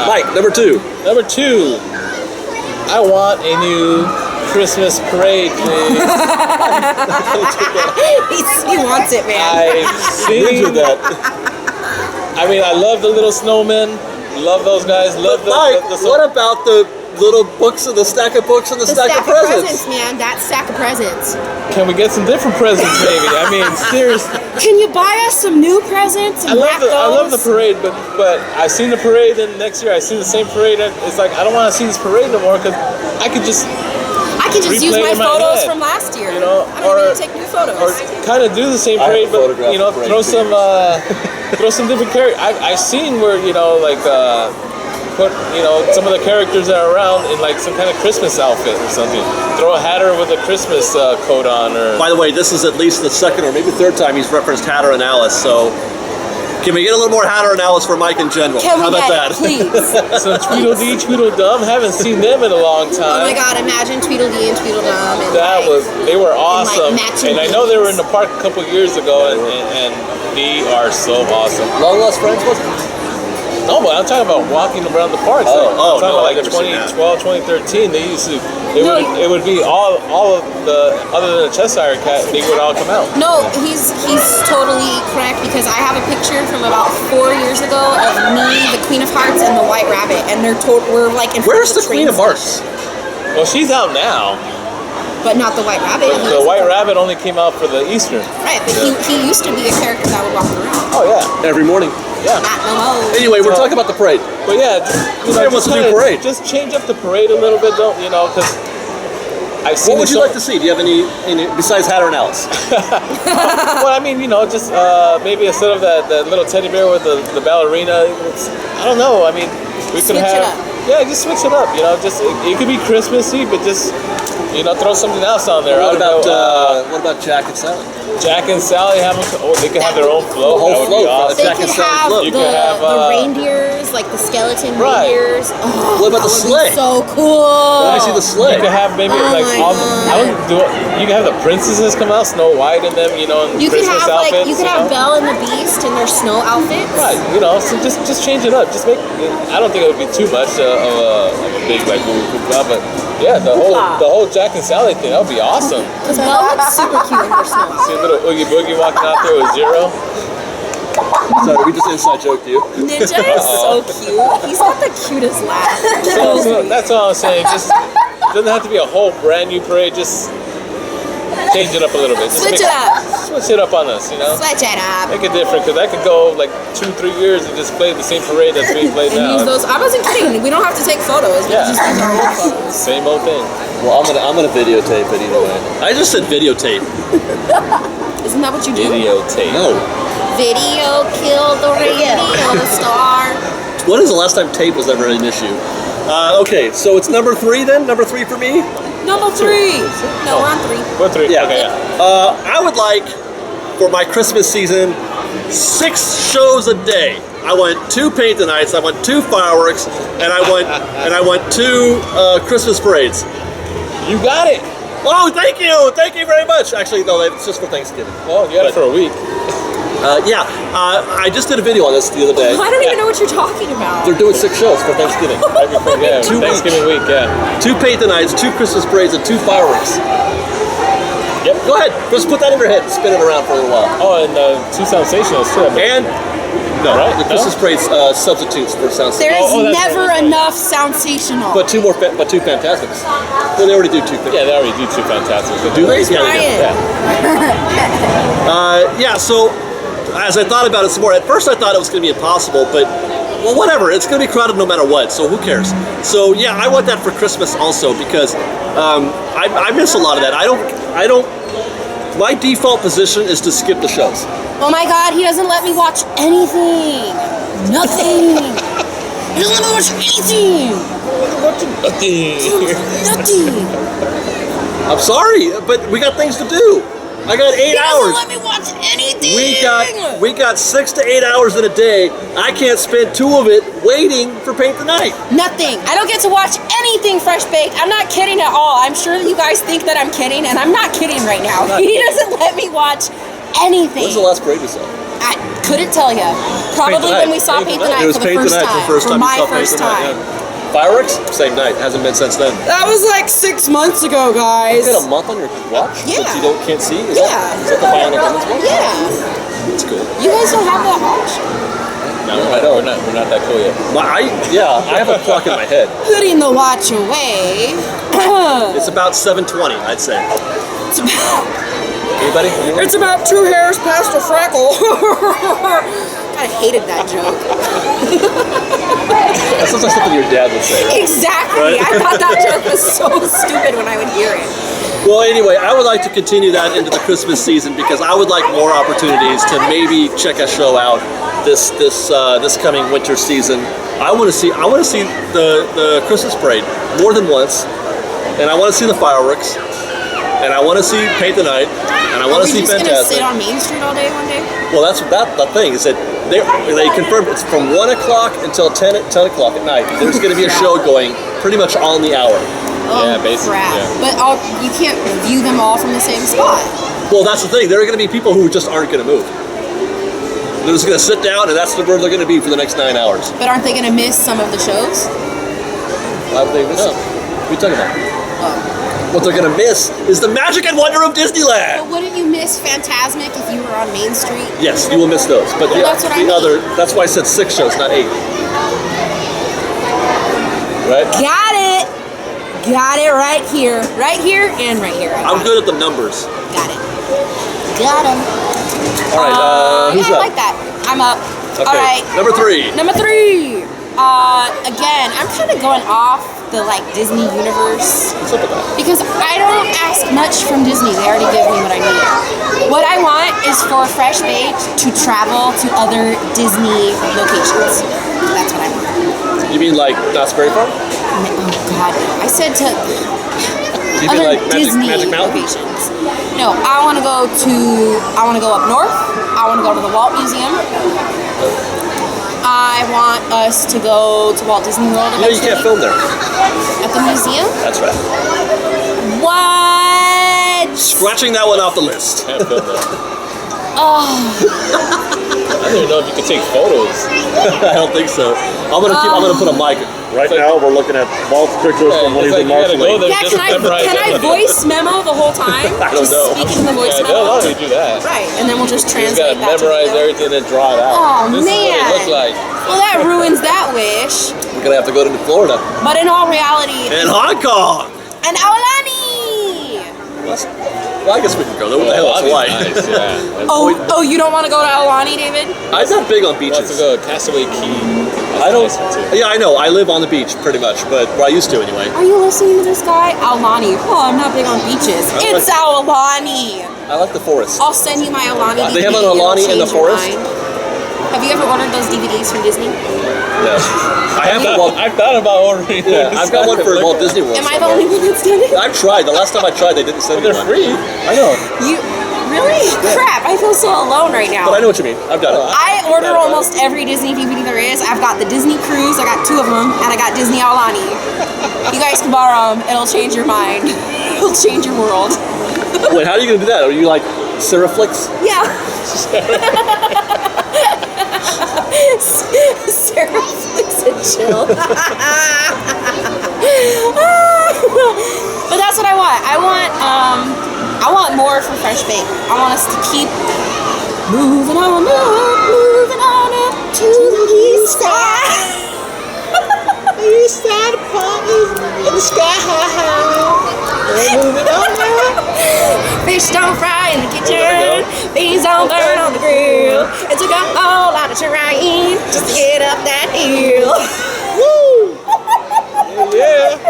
Mike, number 2. Number 2, I want a new Christmas parade, please. He wants it, man. I've seen that. I mean, I love the little snowmen. Love those guys. Love But Mike, what about the little books and the stack of books and the stack of presents? man. That stack of presents. Can we get some different presents, maybe? I mean, seriously. Can you buy us some new presents and wrap I love the those? parade, but I've seen the parade, and next year I see the same parade. And it's like I don't want to see this parade no more because I can just use replay my in my photos head, from last year. you know, I don't need to take new photos. or kind of do the same I have parade, a but photograph you know, of the parade throw too. some throw some different characters. I've seen where like put some of the characters that are around in like some kind of Christmas outfit or something. Throw a Hatter with a Christmas coat on, or By the way, this is at least the second or maybe third time he's referenced Hatter and Alice, so can we get a little more Hatter and Alice for Mike in general? Can How we about get that? it, please? some Tweedledee, Tweedledum. Haven't seen them in a long time. Oh my God! Imagine Tweedledee and Tweedledum. And They were awesome, matching and I know they were in the park a couple years ago, and they are so awesome. Long Lost Friends, was it? No, but I'm talking about walking around the parks. Oh, I'm talking no, about I've like never seen that. 2012, 2013. They used to. It No. would be all of the other than the Cheshire Cat. They would all come out. No, he's totally correct because I have a picture from about 4 years ago of me, the Queen of Hearts, and the White Rabbit, and we're like in front Where's of the train Queen of Hearts? Well, she's out now. but not the White Rabbit. But He the was- White Rabbit only came out for the Easter. Right, but he used to be a character that would walk around. Oh yeah, Every morning. yeah. Not no more. Anyway, we're talking about the parade. But yeah, Everyone's a new parade. Just change up the parade a little bit, don't you know? Because I've seen. What would you like to see? Do you have any besides Hatter and Alice? Well, I mean, just maybe instead of that little teddy bear with the ballerina, I don't know. I mean, we could Switch it have. up. Yeah, just switch it up. Just it could be Christmassy, but just throw something else on there. What I don't know, what about Jack and Sally? Jack and Sally have them? Oh, they could have their own float. The whole That would be float. awesome. They Jack could and Sally have float. You the, could have, the reindeers, like the skeleton Right. reindeers. Oh, What about that the would sleigh? be so cool. Let me see the sleigh. You could have maybe Oh like my all. God. I don't do. You could have the princesses come out, Snow White and them. In You could Christmas have outfits. you could have Belle and the Beast in their snow outfits. Right, so just change it up. Just make. I don't think it would be too much of a big like blah, but yeah, the whole Jack and Sally thing, that would be awesome. Because Belle looks super cute in her snow outfit. See a little Oogie Boogie walking out there with Zero. Sorry, we just inside joked you. Ninja is so cute. He's got the cutest laugh. So that's all I'm saying. Just doesn't have to be a whole brand new parade. Just change it up a little bit. Just Switch it up. Switch it up on us. Switch it up. Make it different, because I could go like 2-3 years and just play the same parade that's being played And now. use those. I wasn't kidding. We don't have to take photos. We Yeah. can just use our old photos. Same old thing. Well, I'm gonna videotape it either way. I just said videotape. Isn't that what you do? Videotape. No. Video kill the radio star. When is the last time tape was ever an issue? Okay, so it's number 3 then? Number 3 for me? Number 3. No, we're on 3. What 3? Yeah. Okay, yeah. I would like, for my Christmas season, 6 shows a day. I want 2 paint the nights, I want 2 fireworks, and I want 2 Christmas parades. You got it. Oh, thank you very much. Actually, no, it's just for Thanksgiving. Well, you got it for a week. I just did a video on this the other day. I don't even know what you're talking about. They're doing 6 shows for Thanksgiving. Yeah, 2 Thanksgiving week, yeah. 2 paint the nights, 2 Christmas parades, and 2 fireworks. Yep. Go ahead, just put that in your head and spin it around for a little while. Oh, and 2 sound stations too. And no, Right? the Christmas parades substitutes for sound. There's that's never right. enough soundsational. But 2 Fantastics. Well, they already do 2 things. Yeah, they already do 2 fantastic. Do they? Yeah, Ryan. they do. Yeah. So as I thought about it some more, at first I thought it was going to be impossible, but well, whatever. It's going to be crowded no matter what. So who cares? So yeah, I want that for Christmas also because I miss a lot of that. I don't. My default position is to skip the shows. Oh my God, he doesn't let me watch anything. Nothing. He doesn't let me watch anything. Nothing. I'm sorry, but we got things to do. I got 8 He doesn't hours. let me watch anything. We got 6 to 8 hours in a day. I can't spend 2 of it waiting for paint the night. Nothing. I don't get to watch anything Fresh Baked. I'm not kidding at all. I'm sure that you guys think that I'm kidding, and I'm not kidding right now. He doesn't let me watch anything. When's the last parade you saw? I couldn't tell you. Probably when we saw Paint the Night It was for the Paint the first Night time. for the first time. my you saw Paint first the Night, time. yeah. Fireworks? Same night. Hasn't been since then. That was like 6 months ago, guys. You got a month on your watch Yeah. that you can't see? Is Yeah. that the Bionic Woman's watch? Yeah. That's cool. You guys don't have that watch? No, we're not that cool yet. I have a clock in my head. Putting the watch away. It's about 7:20, I'd say. Anybody? Anyone? It's about 2 hairs past a freckle. I hated that joke. That sounds like something your dad would say, right? Exactly. Right? I thought that joke was so stupid when I would hear it. Well, anyway, I would like to continue that into the Christmas season because I would like more opportunities to maybe check a show out this coming winter season. I want to see the Christmas parade more than once, and I want to see the fireworks, and I want to see Paint the Night, and I want to see Are we just gonna Fantastic. sit on Main Street all day one day? Well, that's the thing is that they confirmed it's from 1 o'clock until 10 o'clock at night. There's going to be a show going pretty much on the hour. Oh, Yeah, basically, crap. yeah. But you can't view them all from the same spot. Well, that's the thing. There are going to be people who just aren't going to move. They're just going to sit down, and that's where they're going to be for the next 9 hours. But aren't they going to miss some of the shows? Why would they miss it? What are you talking about? Oh. What they're going to miss is the magic and wonder of Disneyland. But wouldn't you miss Fantasmic if you were on Main Street? Yes, you will miss those. But Well, that's what I mean. That's why I said 6 shows, not 8. Right? Got it. Got it right here and right here. I'm good at the numbers. Got it. Got him. All right, who's yeah, up? I like that. I'm up. Okay. All right. Number 3. Number 3. Again, I'm kind of going off the like Disney universe What's up with that? because I don't ask much from Disney. They already give me what I need. What I want is for Fresh Baked to travel to other Disney locations. That's what I want. You mean like Knott's Berry Farm? Oh God, I said to You mean other like Disney Magic Mountain? locations. No, I want to go up north. I want to go to the Walt Museum. I want us to go to Walt Disney World You know you eventually. can't film there. At the museum? That's right. What? Scratching that one off the list. Can't film that. Oh, I don't even know if you can take photos. I don't think so. I'm gonna put a mic. Right now we're looking at Walt's pictures from when It's he's in like you gotta go Marshall. there. yeah. Just Can I memorize everything. voice memo the whole time? I don't Just know. speak in the voice Yeah, they'll memo. allow you to do that. Right, and then we'll just You just translate gotta that to memorize video. everything and draw it out. Oh, This is what man. it looks like. Well, that ruins that wish. We're gonna have to go to Florida But in all reality, and Hong Kong. and Aulani. Well, I guess we can go there. What the hell is Hawaii? Nice, yeah. Oh, you don't want to go to Aulani, David? I'm not big on Wants to beaches. go to Castaway Key. That's I don't. a nice one, too. Yeah, I know. I live on the beach pretty much, but well, I used to anyway. Are you listening to this guy? Aulani. Oh, I'm not big on beaches. I It's Aulani. I like the forest. I'll send you my Aulani DVD. They have an It'll Aulani in the change your forest? mind. Have you ever ordered those DVDs from Disney? Yeah. I have the Walt. I've thought about ordering Yeah, them. I've got one for Walt Disney World. Am I the somewhere. only one that's done it? I've tried. The last time I tried, they didn't send me They're one. free. I know, You really? Crap! I feel so alone right now. but I know what you mean. I've done it. I order almost every Disney DVD there is. I've got the Disney Cruise, I got 2 of them, and I got Disney Aulani. You guys can borrow them. It'll change your mind. It'll change your world. Wait, how are you gonna do that? Are you like Seraflix? Yeah. Sarah flicks and chill. But that's what I want. I want more for Fresh Bake. I want us to keep moving on up to the east side. East side apartments in the sky. Moving on up. Fish don't fry in the kitchen. Beans don't burn on the grill. It took a whole lot of trying just to get up that hill. Woo! Yeah.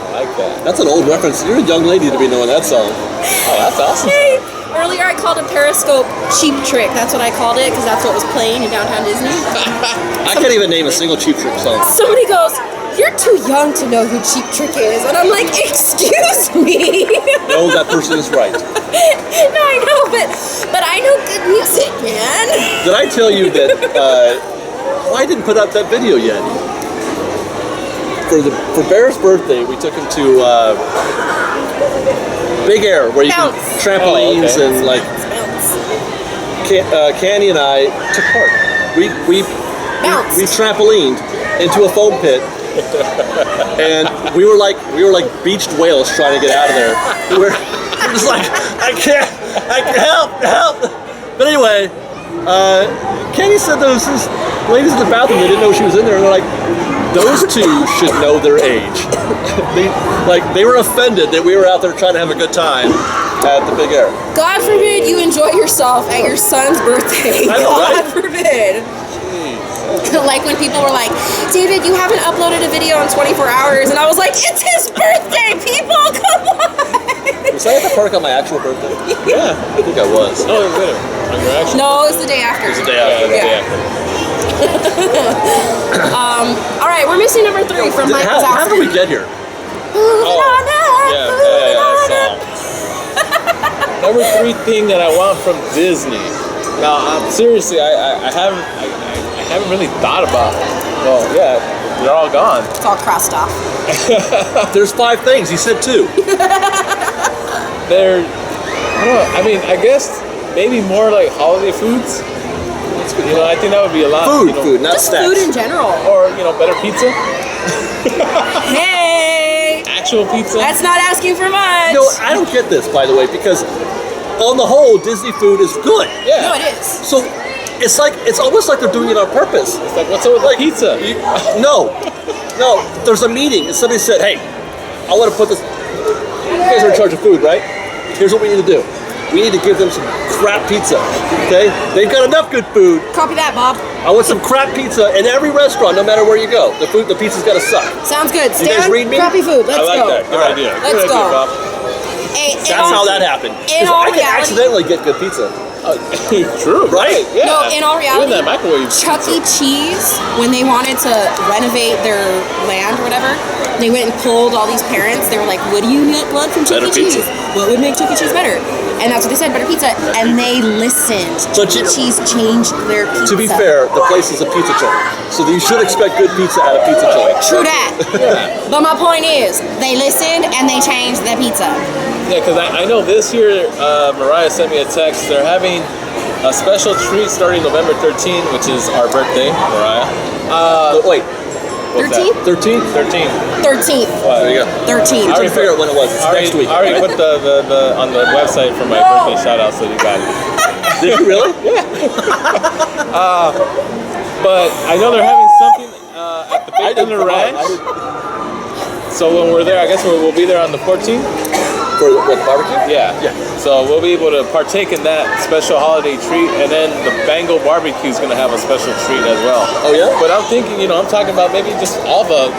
I like that. That's an old reference. You're a young lady to be knowing that song. Oh, that's awesome. Hey, earlier I called a Periscope Cheap Trick. That's what I called it because that's what was playing in downtown Disney. I can't even name a single Cheap Trick song. Somebody goes, "You're too young to know who Cheap Trick is," and I'm like, "Excuse me." No, that person is right. No, I know, but I know good music, man. Did I tell you that I didn't put out that video yet? For Bear's birthday, we took him to Big Air, where you Bounce. can trampolines Oh, okay. and like Bounce. Candy and I took part. We Bounce. trampolined into a foam pit, and we were like beached whales trying to get out of there. We're just like, I can't help. But anyway, Candy said there was this ladies in the bathroom. They didn't know she was in there, and they're like, those two should know their age. they were offended that we were out there trying to have a good time at the Big Air. God forbid you enjoy yourself at your son's birthday. I know, God right? forbid. Like when people were like, "David, you haven't uploaded a video in 24 hours," and I was like, "It's his birthday, people! Come on!" Was I at the park on my actual birthday? Yeah. I think I was. No, wait a minute. On your actual. No, it was the day after. It was the day after. Yeah. All right, we're missing number 3 from Mike How did we get here? Oh, yeah, song. Number 3 thing that I want from Disney. Now, seriously, I haven't really thought about it. Well, yeah, they're all gone. It's all crossed off. There's 5 things. He said 2. They're, I don't know, I mean, I guess maybe more like holiday foods. You know, I think that would be a lot. Food, you know, food, not Just snacks. food in general. Or better pizza. Hey, Actual pizza. that's not asking for much. No, I don't get this, by the way, because on the whole, Disney food is good. Yeah. No, it is. So it's almost like they're doing it on purpose. It's like, what's up with the pizza? No, there's a meeting and somebody said, hey, I want to put this, you guys are in charge of food, right? Here's what we need to do. We need to give them some crap pizza, okay? They've got enough good food. Copy that, Bob. I want some crap pizza in every restaurant, no matter where you go. The pizza's got to suck. Sounds good. You guys Stan, read me? crappy food. Let's I like go. that. Good idea. Let's Good go. idea, Bob. Hey, That's how that happened. 'Cause In all I can reality- accidentally get good pizza. True. Right? Yeah. No, in all reality, Even that microwave. Chuck E. Cheese, when they wanted to renovate their land or whatever, they went and pulled all these parents. They were like, what do you want from Chuck E. Better Cheese? pizza. What would make Chuck E. Cheese better? And that's what they said, better pizza. And they listened. But Chuck E. Cheese changed their pizza. To be fair, the place is a pizza joint. So you should expect good pizza at a pizza joint. True that. But my point is, they listened and they changed the pizza. Yeah, because I know this year, Mariah sent me a text. They're having a special treat starting November 13th, which is our birthday, Mariah. Wait, What's that? 13th? 13th? 13th. 13th. What? There you go. 13th. I already figured out when it was. It's next week. I already put the on the website for my birthday shout out, so you got it. Did you really? But I know they're having something at the Big didn't Thunder come on. Ranch. So when we're there, I guess we'll be there on the 14th. For what, barbecue? Yeah. Yeah. So we'll be able to partake in that special holiday treat, and then the Bengal barbecue is going to have a special treat as well. Oh, yeah? But I'm thinking, I'm talking about maybe just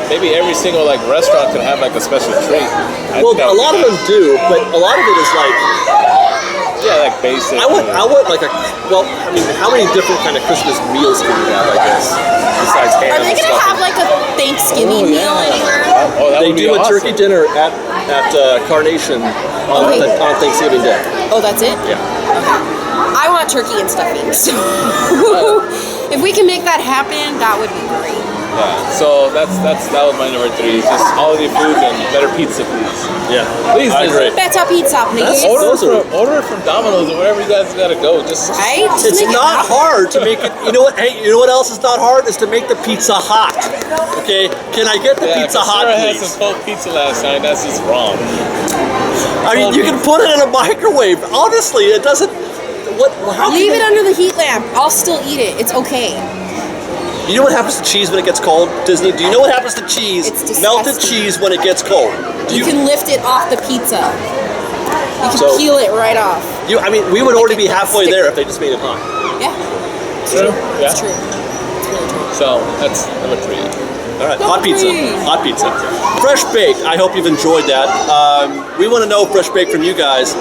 maybe every single like restaurant can have like a special treat. Well, a lot of them do, but a lot of it is like, like basic. I want like how many different kind of Christmas meals can you have, I guess, besides ham Are they and going to stuff? have like a Thanksgiving meal anywhere? Oh, that They would be do a awesome. turkey dinner at Carnation on, Okay. on Thanksgiving Day. Oh, that's it? Yeah. I want turkey and stuffing. So if we can make that happen, that would be great. Yeah. So that was my number 3. Just holiday food and better pizza, please. Yeah. Please, I agree. Better pizza, please. Order from Domino's or wherever you guys gotta go. Just Right? Just It's make it not happen. hard to make it. You know what? Hey, you know what else is not hard is to make the pizza hot. Okay, can I get the pizza hot, Sarah had please? some cold pizza last night. That's just wrong. I mean, you can put it in a microwave. Honestly, it doesn't. What? How can Leave you- it under the heat lamp. I'll still eat it. It's okay. You know what happens to cheese when it gets cold, Disney? Do you know what happens to cheese? It's disgusting. Melted cheese when it gets cold. Do You can lift it off the pizza. You can So- peel it right off. I mean, we would already be it halfway stick. there if they just made it hot. Yeah, True. Yeah. it's true. It's really true. So that's number 3. All right, Number hot pizza. 3. Hot pizza. Fresh baked. I hope you've enjoyed that. We want to know, fresh baked, from you guys.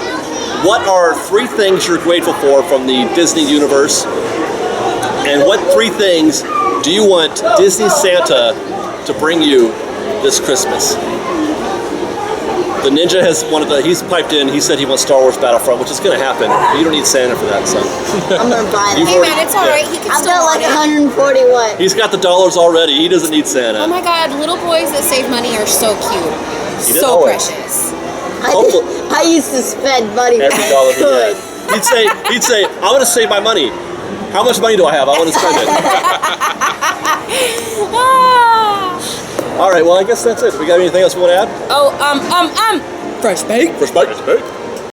What are 3 things you're grateful for from the Disney universe? And what 3 things do you want Disney Santa to bring you this Christmas? The Ninja has he's piped in, he said he wants Star Wars Battlefront, which is going to happen. You don't need Santa for that, son. I'm gonna buy You've it. Hey already- man, it's alright. He can I've still got like want it. 141. He's got the dollars already. He doesn't need Oh Santa. my god, little boys that save money are so cute. did So always. precious. I used to spend money when Every I dollar he could. had. He'd say, I'm going to save my money. How much money do I have? I want to spend it. Ah. All right, well, I guess that's it. We got anything else we want to add? Oh, fresh bake. Fresh bake.